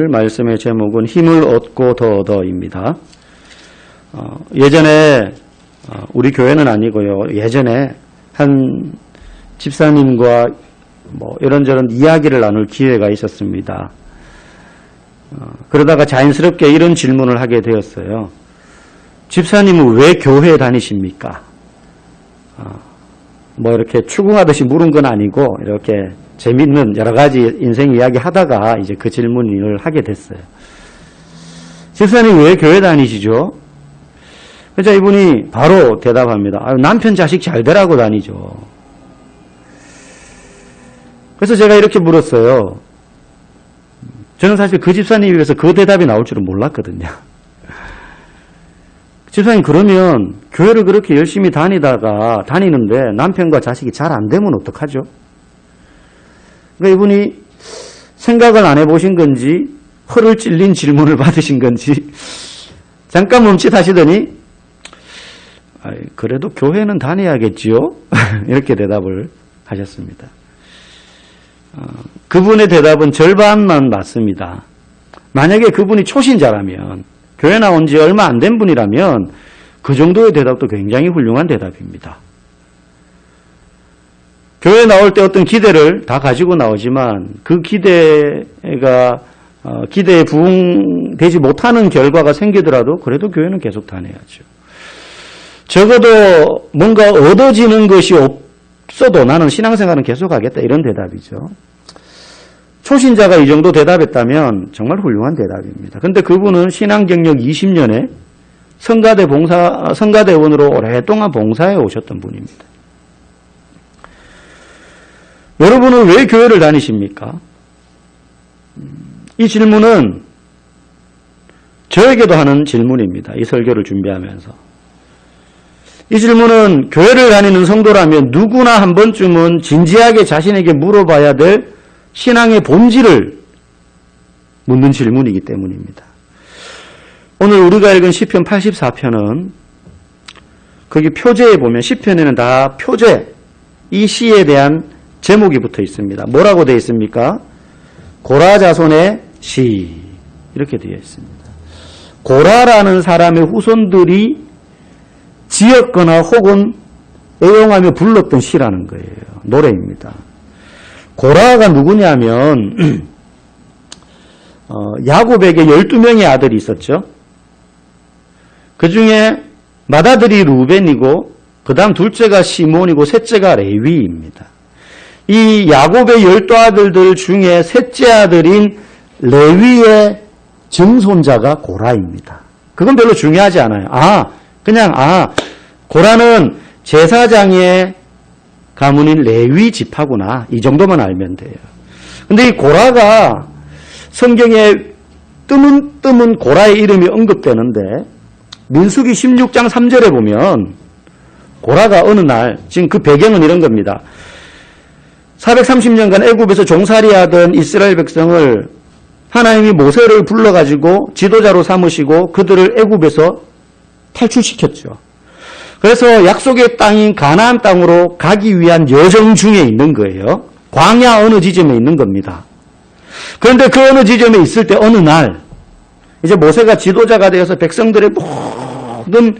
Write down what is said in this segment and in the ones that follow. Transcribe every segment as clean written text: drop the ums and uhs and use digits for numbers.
오늘 말씀의 제목은 힘을 얻고 더 얻어입니다. 예전에 우리 교회는 아니고요. 예전에 한 집사님과 이런저런 이야기를 나눌 기회가 있었습니다. 그러다가 자연스럽게 이런 질문을 하게 되었어요. 집사님은 왜 교회에 다니십니까? 이렇게 추궁하듯이 물은 건 아니고 이렇게 재밌는 여러 가지 인생 이야기 하다가 이제 그 질문을 하게 됐어요. 집사님 왜 교회 다니시죠? 그래서 이분이 바로 대답합니다. 남편 자식 잘 되라고 다니죠. 그래서 제가 이렇게 물었어요. 저는 사실 그 집사님 입에서 그 대답이 나올 줄은 몰랐거든요. 집사님 그러면 교회를 그렇게 열심히 다니는데 남편과 자식이 잘 안 되면 어떡하죠? 그러니까 이분이 생각을 안 해보신 건지 허를 찔린 질문을 받으신 건지 잠깐 멈칫하시더니 그래도 교회는 다녀야겠지요? 이렇게 대답을 하셨습니다. 그분의 대답은 절반만 맞습니다. 만약에 그분이 초신자라면 교회 나온 지 얼마 안 된 분이라면 그 정도의 대답도 굉장히 훌륭한 대답입니다. 교회 나올 때 어떤 기대를 다 가지고 나오지만 그 기대에 부응되지 못하는 결과가 생기더라도 그래도 교회는 계속 다녀야죠. 적어도 뭔가 얻어지는 것이 없어도 나는 신앙생활은 계속하겠다 이런 대답이죠. 초신자가 이 정도 대답했다면 정말 훌륭한 대답입니다. 근데 그분은 신앙 경력 20년에 성가대원으로 오랫동안 봉사해 오셨던 분입니다. 여러분은 왜 교회를 다니십니까? 이 질문은 저에게도 하는 질문입니다. 이 설교를 준비하면서. 이 질문은 교회를 다니는 성도라면 누구나 한 번쯤은 진지하게 자신에게 물어봐야 될 신앙의 본질을 묻는 질문이기 때문입니다. 오늘 우리가 읽은 시편 84편은 거기 표제에 보면 시편에는 다 표제, 이 시에 대한 제목이 붙어 있습니다. 뭐라고 되어 있습니까? 고라 자손의 시 이렇게 되어 있습니다. 고라라는 사람의 후손들이 지었거나 혹은 애용하며 불렀던 시라는 거예요. 노래입니다. 고라가 누구냐면 야곱에게 12명의 아들이 있었죠. 그 중에 맏아들이 루벤이고 그 다음 둘째가 시몬이고 셋째가 레위입니다. 이 야곱의 12아들들 중에 셋째 아들인 레위의 증손자가 고라입니다. 그건 별로 중요하지 않아요. 고라는 제사장의 가문인 레위 지파구나. 이 정도만 알면 돼요. 근데 이 고라가 성경에 뜨문 고라의 이름이 언급되는데 민수기 16장 3절에 보면 고라가 어느 날, 지금 그 배경은 이런 겁니다. 430년간 애굽에서 종살이하던 이스라엘 백성을 하나님이 모세를 불러가지고 지도자로 삼으시고 그들을 애굽에서 탈출시켰죠. 그래서 약속의 땅인 가나안 땅으로 가기 위한 여정 중에 있는 거예요. 광야 어느 지점에 있는 겁니다. 그런데 그 어느 지점에 있을 때 어느 날 이제 모세가 지도자가 되어서 백성들의 모든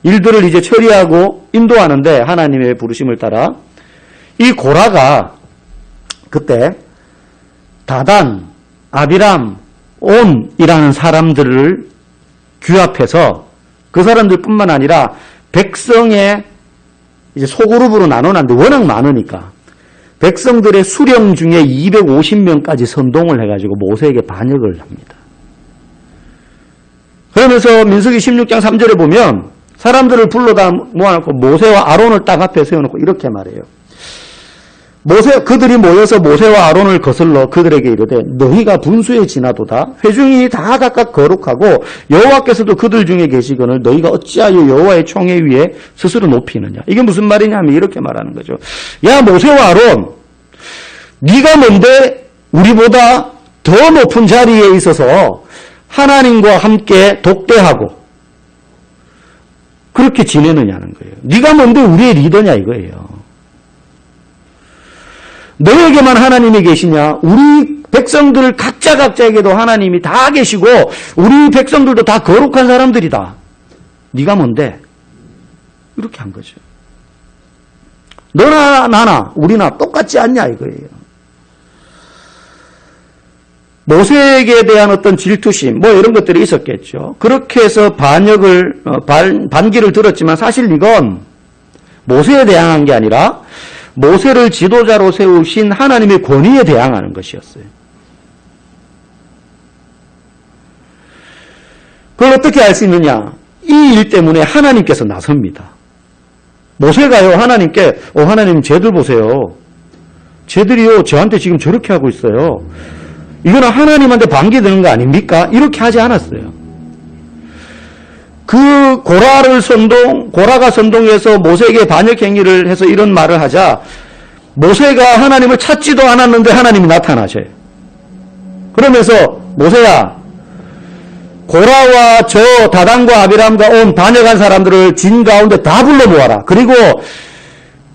일들을 이제 처리하고 인도하는데 하나님의 부르심을 따라 이 고라가 그때 다단, 아비람, 온이라는 사람들을 규합해서 그 사람들뿐만 아니라 백성의 이제 소그룹으로 나눠놨는데 워낙 많으니까 백성들의 수령 중에 250명까지 선동을 해가지고 모세에게 반역을 합니다. 그러면서 민수기 16장 3절에 보면 사람들을 불러다 모아놓고 모세와 아론을 딱 앞에 세워놓고 이렇게 말해요. 그들이 모여서 모세와 아론을 거슬러 그들에게 이르되 너희가 분수에 지나도다 회중이 다 각각 거룩하고 여호와께서도 그들 중에 계시거늘 너희가 어찌하여 여호와의 총회 위에 스스로 높이느냐. 이게 무슨 말이냐면 이렇게 말하는 거죠. 야 모세와 아론, 네가 뭔데 우리보다 더 높은 자리에 있어서 하나님과 함께 독대하고 그렇게 지내느냐는 거예요. 네가 뭔데 우리의 리더냐 이거예요. 너에게만 하나님이 계시냐? 우리 백성들 각자에게도 하나님이 다 계시고 우리 백성들도 다 거룩한 사람들이다. 네가 뭔데? 이렇게 한 거죠. 너나 나나 우리나 똑같지 않냐 이거예요. 모세에게 대한 어떤 질투심 뭐 이런 것들이 있었겠죠. 그렇게 해서 반기를 들었지만 사실 이건 모세에 대항한 게 아니라 모세를 지도자로 세우신 하나님의 권위에 대항하는 것이었어요. 그걸 어떻게 알 수 있느냐? 이 일 때문에 하나님께서 나섭니다. 모세가요 하나님께 하나님 쟤들 보세요. 쟤들이요 저한테 지금 저렇게 하고 있어요. 이거는 하나님한테 반기되는 거 아닙니까? 이렇게 하지 않았어요. 그 고라가 선동해서 모세에게 반역 행위를 해서 이런 말을 하자 모세가 하나님을 찾지도 않았는데 하나님이 나타나셔요. 그러면서 모세야 고라와 저 다단과 아비람과 온 반역한 사람들을 진 가운데 다 불러 모아라. 그리고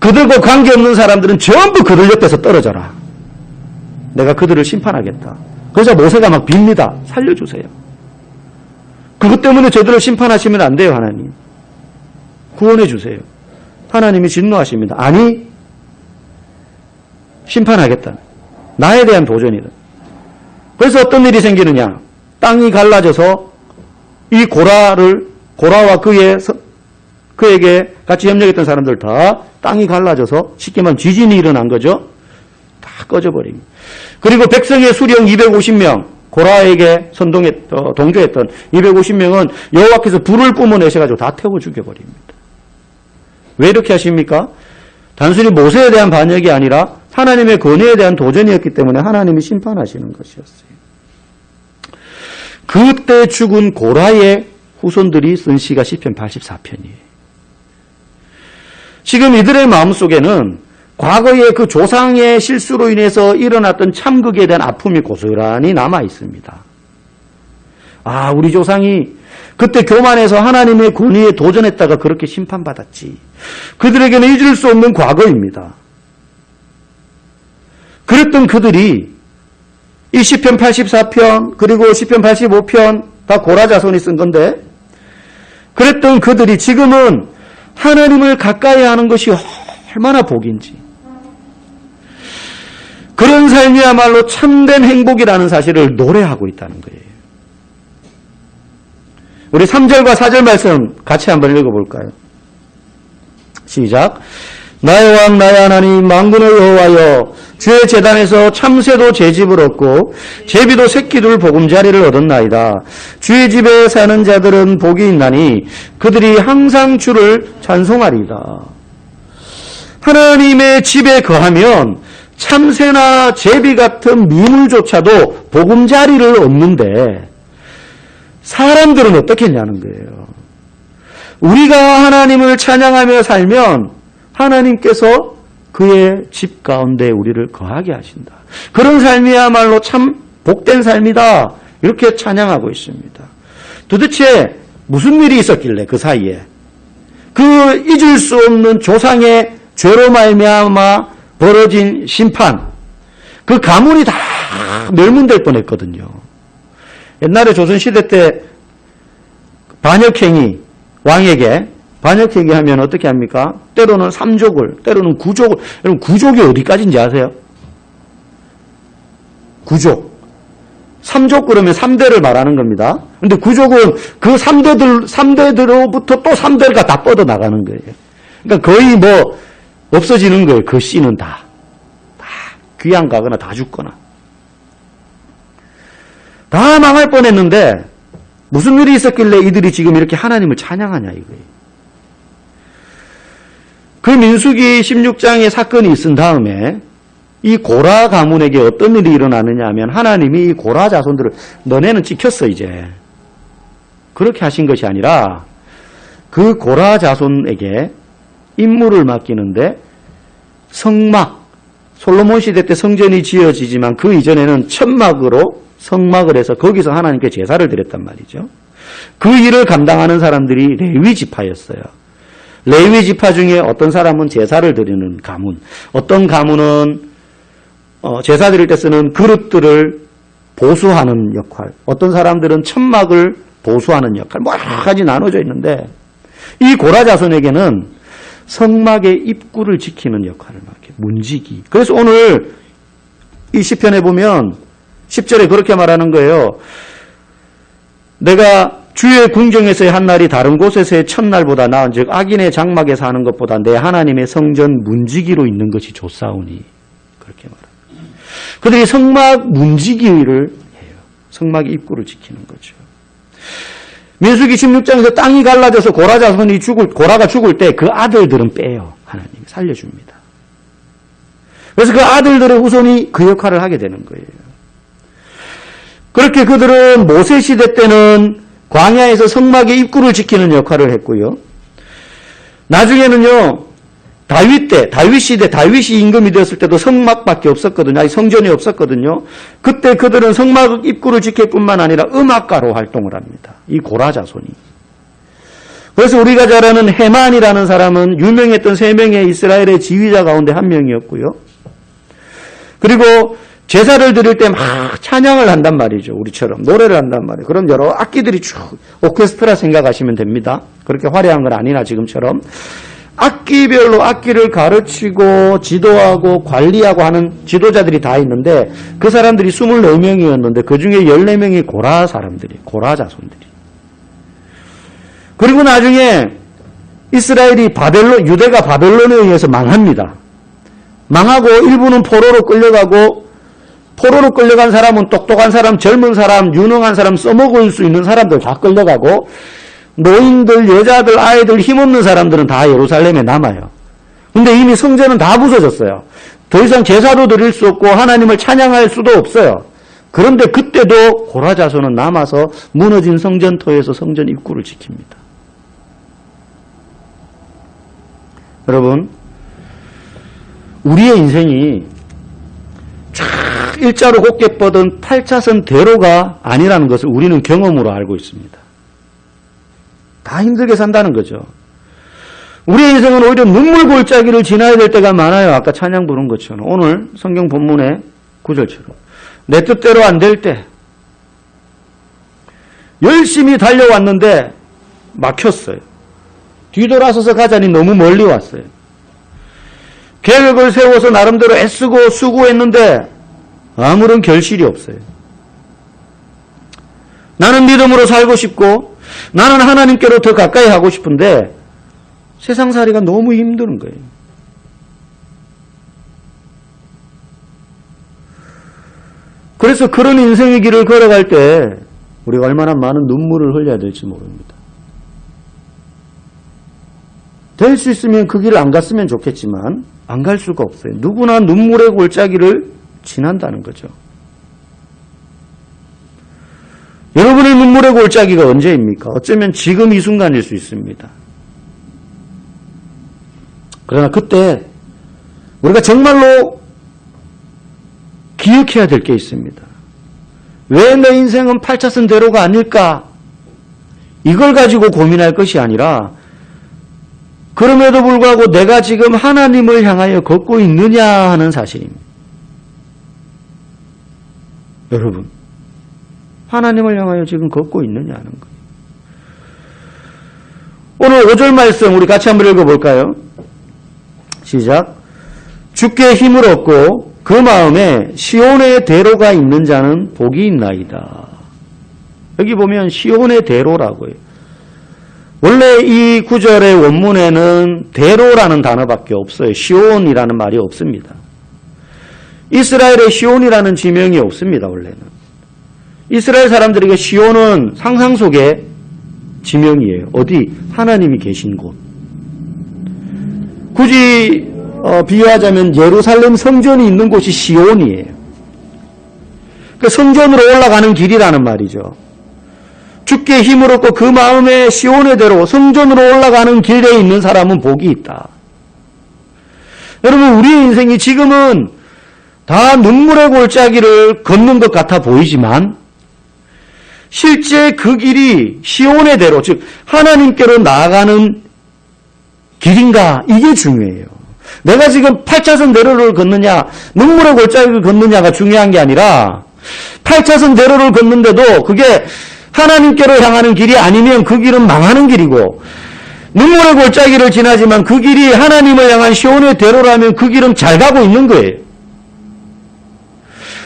그들과 관계없는 사람들은 전부 그들 옆에서 떨어져라. 내가 그들을 심판하겠다. 그래서 모세가 막 빕니다. 살려주세요. 그것 때문에 저들을 심판하시면 안 돼요, 하나님. 구원해 주세요. 하나님이 진노하십니다. 아니, 심판하겠다. 나에 대한 도전이다. 그래서 어떤 일이 생기느냐? 땅이 갈라져서 이 고라와 그에게 같이 협력했던 사람들 다 땅이 갈라져서 쉽게 말하면 지진이 일어난 거죠. 다 꺼져버립니다. 그리고 백성의 수령 250명, 고라에게 동조했던 250명은 여호와께서 불을 뿜어내셔가지고 다 태워 죽여버립니다. 왜 이렇게 하십니까? 단순히 모세에 대한 반역이 아니라 하나님의 권위에 대한 도전이었기 때문에 하나님이 심판하시는 것이었어요. 그때 죽은 고라의 후손들이 쓴 시가 시편 84편이에요. 지금 이들의 마음속에는 과거의 그 조상의 실수로 인해서 일어났던 참극에 대한 아픔이 고스란히 남아 있습니다. 아, 우리 조상이 그때 교만해서 하나님의 권위에 도전했다가 그렇게 심판받았지. 그들에게는 잊을 수 없는 과거입니다. 그랬던 그들이 이 시편 84편 그리고 시편 85편 다 고라 자손이 쓴 건데 그랬던 그들이 지금은 하나님을 가까이 하는 것이 얼마나 복인지 그런 삶이야말로 참된 행복이라는 사실을 노래하고 있다는 거예요. 우리 3절과 4절 말씀 같이 한번 읽어볼까요? 시작. 나의 왕 나의 하나님 만군의 여호와여 주의 제단에서 참새도 제 집을 얻고 제비도 새끼둘 보금자리를 얻었나이다. 주의 집에 사는 자들은 복이 있나니 그들이 항상 주를 찬송하리이다. 하나님의 집에 거하면 참새나 제비 같은 미물조차도 보금자리를 얻는데 사람들은 어떻게 했냐는 거예요. 우리가 하나님을 찬양하며 살면 하나님께서 그의 집 가운데 우리를 거하게 하신다. 그런 삶이야말로 참 복된 삶이다. 이렇게 찬양하고 있습니다. 도대체 무슨 일이 있었길래 그 사이에 그 잊을 수 없는 조상의 죄로 말미암아 벌어진 심판 그 가문이 다 멸문될 뻔했거든요. 옛날에 조선시대 때 반역행위 왕에게 반역행위 하면 어떻게 합니까? 때로는 3족을, 때로는 9족을. 여러분 9족이 어디까지인지 아세요? 9족. 3족 그러면 3대를 말하는 겁니다. 근데 9족은 그 3대들로부터 또 3대가 다 뻗어나가는 거예요. 그러니까 거의 뭐 없어지는 거예요. 그 씨는 다 귀양 가거나 다 죽거나. 다 망할 뻔했는데 무슨 일이 있었길래 이들이 지금 이렇게 하나님을 찬양하냐 이거예요. 그 민수기 16장의 사건이 있은 다음에 이 고라 가문에게 어떤 일이 일어나느냐 하면 하나님이 이 고라 자손들을 너네는 찍혔어 이제. 그렇게 하신 것이 아니라 그 고라 자손에게 임무를 맡기는데 성막, 솔로몬 시대 때 성전이 지어지지만 그 이전에는 천막으로 성막을 해서 거기서 하나님께 제사를 드렸단 말이죠. 그 일을 감당하는 사람들이 레위 지파였어요. 레위 지파 중에 어떤 사람은 제사를 드리는 가문, 어떤 가문은 제사 드릴 때 쓰는 그릇들을 보수하는 역할, 어떤 사람들은 천막을 보수하는 역할, 뭐 여러 가지 나눠져 있는데 이 고라 자손에게는 성막의 입구를 지키는 역할을 맡게, 문지기. 그래서 오늘 이 시편에 보면 10절에 그렇게 말하는 거예요. 내가 주의 궁정에서의 한 날이 다른 곳에서의 첫날보다 나은 즉 악인의 장막에 사는 것보다 내 하나님의 성전 문지기로 있는 것이 좋사오니. 그렇게 말합니다. 그들이 성막 문지기를 해요. 성막 입구를 지키는 거죠. 민수기 16장에서 땅이 갈라져서 고라가 죽을 때 그 아들들은 빼요. 하나님이 살려줍니다. 그래서 그 아들들의 후손이 그 역할을 하게 되는 거예요. 그렇게 그들은 모세 시대 때는 광야에서 성막의 입구를 지키는 역할을 했고요. 나중에는요, 다윗 시대, 다윗이 임금이 되었을 때도 성막밖에 없었거든요. 아니, 성전이 없었거든요. 그때 그들은 성막 입구를 지킬 뿐만 아니라 음악가로 활동을 합니다. 이 고라 자손이. 그래서 우리가 잘 아는 헤만이라는 사람은 유명했던 3명의 이스라엘의 지휘자 가운데 한 명이었고요. 그리고 제사를 드릴 때 막 찬양을 한단 말이죠. 우리처럼 노래를 한단 말이에요. 그런 여러 악기들이 쭉 오케스트라 생각하시면 됩니다. 그렇게 화려한 건 아니나 지금처럼. 악기별로 악기를 가르치고 지도하고 관리하고 하는 지도자들이 다 있는데 그 사람들이 24명이었는데 그 중에 14명이 고라 사람들이, 고라 자손들이. 그리고 나중에 이스라엘이 유대가 바벨론에 의해서 망합니다. 망하고 일부는 포로로 끌려간 사람은 똑똑한 사람, 젊은 사람, 유능한 사람, 써먹을 수 있는 사람들 다 끌려가고 노인들, 여자들, 아이들, 힘없는 사람들은 다 예루살렘에 남아요. 근데 이미 성전은 다 부서졌어요. 더 이상 제사도 드릴 수 없고 하나님을 찬양할 수도 없어요. 그런데 그때도 고라 자손은 남아서 무너진 성전터에서 성전 입구를 지킵니다. 여러분, 우리의 인생이 쫙 일자로 곱게 뻗은 8차선 대로가 아니라는 것을 우리는 경험으로 알고 있습니다. 다 힘들게 산다는 거죠. 우리의 인생은 오히려 눈물 골짜기를 지나야 될 때가 많아요. 아까 찬양 부른 것처럼. 오늘 성경 본문의 구절처럼. 내 뜻대로 안 될 때 열심히 달려왔는데 막혔어요. 뒤돌아서서 가자니 너무 멀리 왔어요. 계획을 세워서 나름대로 애쓰고 수고했는데 아무런 결실이 없어요. 나는 믿음으로 살고 싶고 나는 하나님께로 더 가까이 하고 싶은데 세상살이가 너무 힘든 거예요. 그래서 그런 인생의 길을 걸어갈 때 우리가 얼마나 많은 눈물을 흘려야 될지 모릅니다. 될 수 있으면 그 길을 안 갔으면 좋겠지만 안 갈 수가 없어요. 누구나 눈물의 골짜기를 지난다는 거죠. 여러분의 눈물의 골짜기가 언제입니까? 어쩌면 지금 이 순간일 수 있습니다. 그러나 그때 우리가 정말로 기억해야 될 게 있습니다. 왜 내 인생은 8차선 대로가 아닐까? 이걸 가지고 고민할 것이 아니라 그럼에도 불구하고 내가 지금 하나님을 향하여 걷고 있느냐 하는 사실입니다. 여러분, 하나님을 향하여 지금 걷고 있느냐 하는 거예요. 오늘 5절 말씀 우리 같이 한번 읽어볼까요? 시작. 주께 힘을 얻고 그 마음에 시온의 대로가 있는 자는 복이 있나이다. 여기 보면 시온의 대로라고요. 원래 이 구절의 원문에는 대로라는 단어밖에 없어요. 시온이라는 말이 없습니다. 이스라엘에 시온이라는 지명이 없습니다. 원래는. 이스라엘 사람들에게 시온은 상상 속의 지명이에요. 어디? 하나님이 계신 곳. 굳이 비유하자면 예루살렘 성전이 있는 곳이 시온이에요. 그러니까 성전으로 올라가는 길이라는 말이죠. 주께 힘을 얻고 그 마음에 시온의 대로 성전으로 올라가는 길에 있는 사람은 복이 있다. 여러분, 우리의 인생이 지금은 다 눈물의 골짜기를 걷는 것 같아 보이지만 실제 그 길이 시온의 대로, 즉 하나님께로 나아가는 길인가, 이게 중요해요. 내가 지금 8차선 대로를 걷느냐, 눈물의 골짜기를 걷느냐가 중요한 게 아니라 8차선 대로를 걷는데도 그게 하나님께로 향하는 길이 아니면 그 길은 망하는 길이고, 눈물의 골짜기를 지나지만 그 길이 하나님을 향한 시온의 대로라면 그 길은 잘 가고 있는 거예요.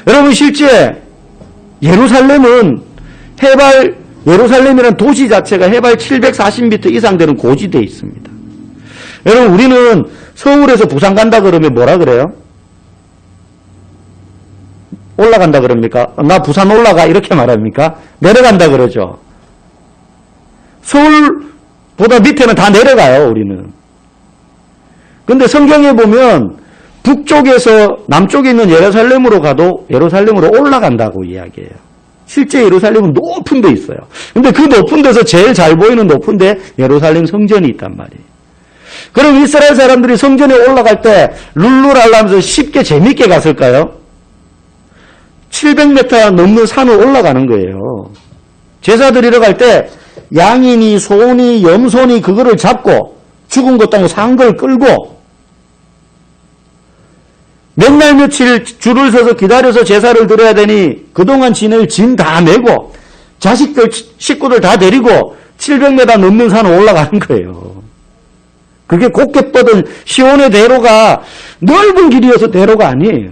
여러분, 실제 예루살렘은 예루살렘이라는 도시 자체가 해발 740m 이상 되는 고지대에 있습니다. 여러분, 우리는 서울에서 부산 간다 그러면 뭐라 그래요? 올라간다 그럽니까? 나 부산 올라가 이렇게 말합니까? 내려간다 그러죠. 서울보다 밑에는 다 내려가요, 우리는. 근데 성경에 보면 북쪽에서 남쪽에 있는 예루살렘으로 가도 예루살렘으로 올라간다고 이야기해요. 실제 예루살렘은 높은 데 있어요. 근데 그 높은 데서 제일 잘 보이는 높은 데 예루살렘 성전이 있단 말이에요. 그럼 이스라엘 사람들이 성전에 올라갈 때 룰루랄라면서 쉽게 재밌게 갔을까요? 700m 넘는 산을 올라가는 거예요. 제사 드리러 갈 때 양이니 소니 염소니 그거를 잡고 죽은 것도 아니고 산 걸 끌고 몇 날 며칠 줄을 서서 기다려서 제사를 드려야 되니 그동안 지낼 짐 다 메고 자식들 식구들 다 데리고 700m 넘는 산을 올라가는 거예요. 그게 곱게 뻗은 시온의 대로가 넓은 길이어서 대로가 아니에요.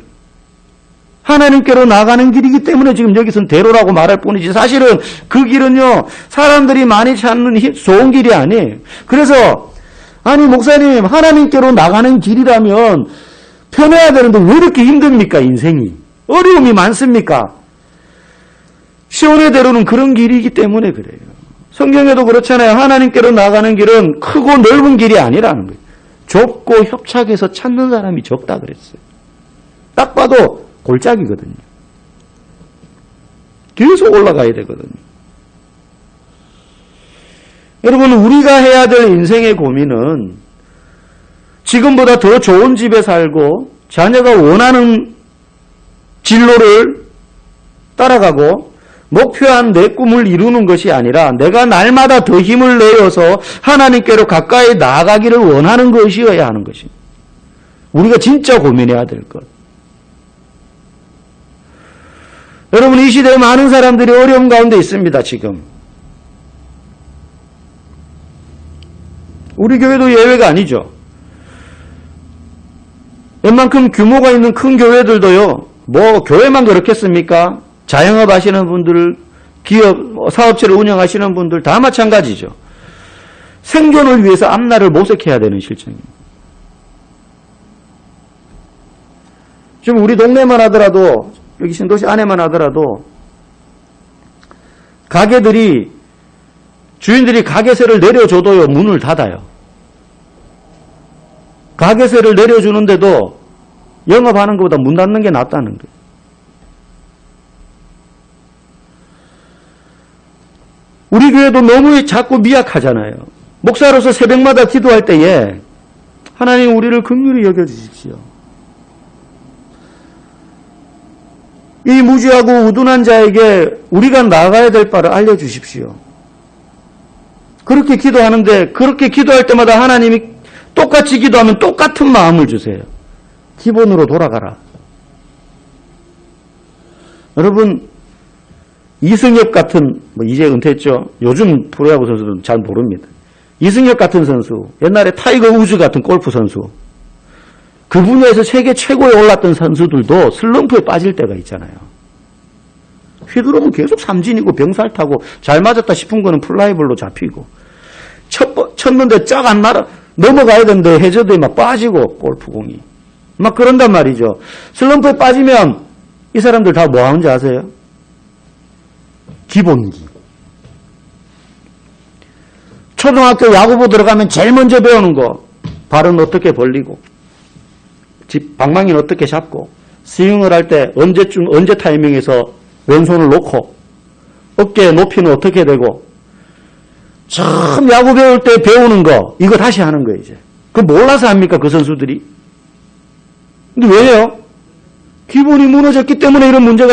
하나님께로 나가는 길이기 때문에 지금 여기서는 대로라고 말할 뿐이지, 사실은 그 길은요 사람들이 많이 찾는 좋은 길이 아니에요. 그래서 아니 목사님, 하나님께로 나가는 길이라면 편해야 되는데 왜 이렇게 힘듭니까? 인생이 어려움이 많습니까? 시온의 대로는 그런 길이기 때문에 그래요. 성경에도 그렇잖아요. 하나님께로 나가는 길은 크고 넓은 길이 아니라는 거예요. 좁고 협착해서 찾는 사람이 적다 그랬어요. 딱 봐도 골짜기거든요. 계속 올라가야 되거든요. 여러분, 우리가 해야 될 인생의 고민은 지금보다 더 좋은 집에 살고 자녀가 원하는 진로를 따라가고 목표한 내 꿈을 이루는 것이 아니라 내가 날마다 더 힘을 내어서 하나님께로 가까이 나아가기를 원하는 것이어야 하는 것입니다. 우리가 진짜 고민해야 될 것. 여러분, 이 시대에 많은 사람들이 어려움 가운데 있습니다. 지금 우리 교회도 예외가 아니죠. 웬만큼 규모가 있는 큰 교회들도요, 뭐 교회만 그렇겠습니까? 자영업 하시는 분들, 기업, 사업체를 운영하시는 분들 다 마찬가지죠. 생존을 위해서 앞날을 모색해야 되는 실정입니다. 지금 우리 동네만 하더라도, 여기 신도시 안에만 하더라도 가게들이, 주인들이 가게세를 내려줘도요 문을 닫아요. 가게세를 내려주는데도 영업하는 것보다 문 닫는 게 낫다는 거예요. 우리 교회도 너무 자꾸 미약하잖아요. 목사로서 새벽마다 기도할 때에 하나님 우리를 긍휼히 여겨주십시오. 이 무지하고 우둔한 자에게 우리가 나가야 될 바를 알려주십시오. 그렇게 기도하는데, 그렇게 기도할 때마다 하나님이 똑같이 기도하면 똑같은 마음을 주세요. 기본으로 돌아가라. 여러분, 이승엽 같은, 이제 은퇴했죠. 요즘 프로야구 선수들은 잘 모릅니다. 이승엽 같은 선수, 옛날에 타이거 우즈 같은 골프 선수, 그 분야에서 세계 최고에 올랐던 선수들도 슬럼프에 빠질 때가 있잖아요. 휘두르면 계속 삼진이고 병살 타고 잘 맞았다 싶은 거는 플라이볼로 잡히고, 쳤는데 쫙 안 날아 넘어가야 되는데 해저드에 막 빠지고 골프공이 막 그런단 말이죠. 슬럼프에 빠지면 이 사람들 다 뭐 하는지 아세요? 기본기. 초등학교 야구부 들어가면 제일 먼저 배우는 거, 발은 어떻게 벌리고 방망이는 어떻게 잡고, 스윙을 할 때 언제 타이밍에서 왼손을 놓고, 어깨 높이는 어떻게 되고, 처음 야구 배울 때 배우는 거, 이거 다시 하는 거예요, 이제. 그거 몰라서 합니까, 그 선수들이? 근데 왜요? 기본이 무너졌기 때문에 이런 문제가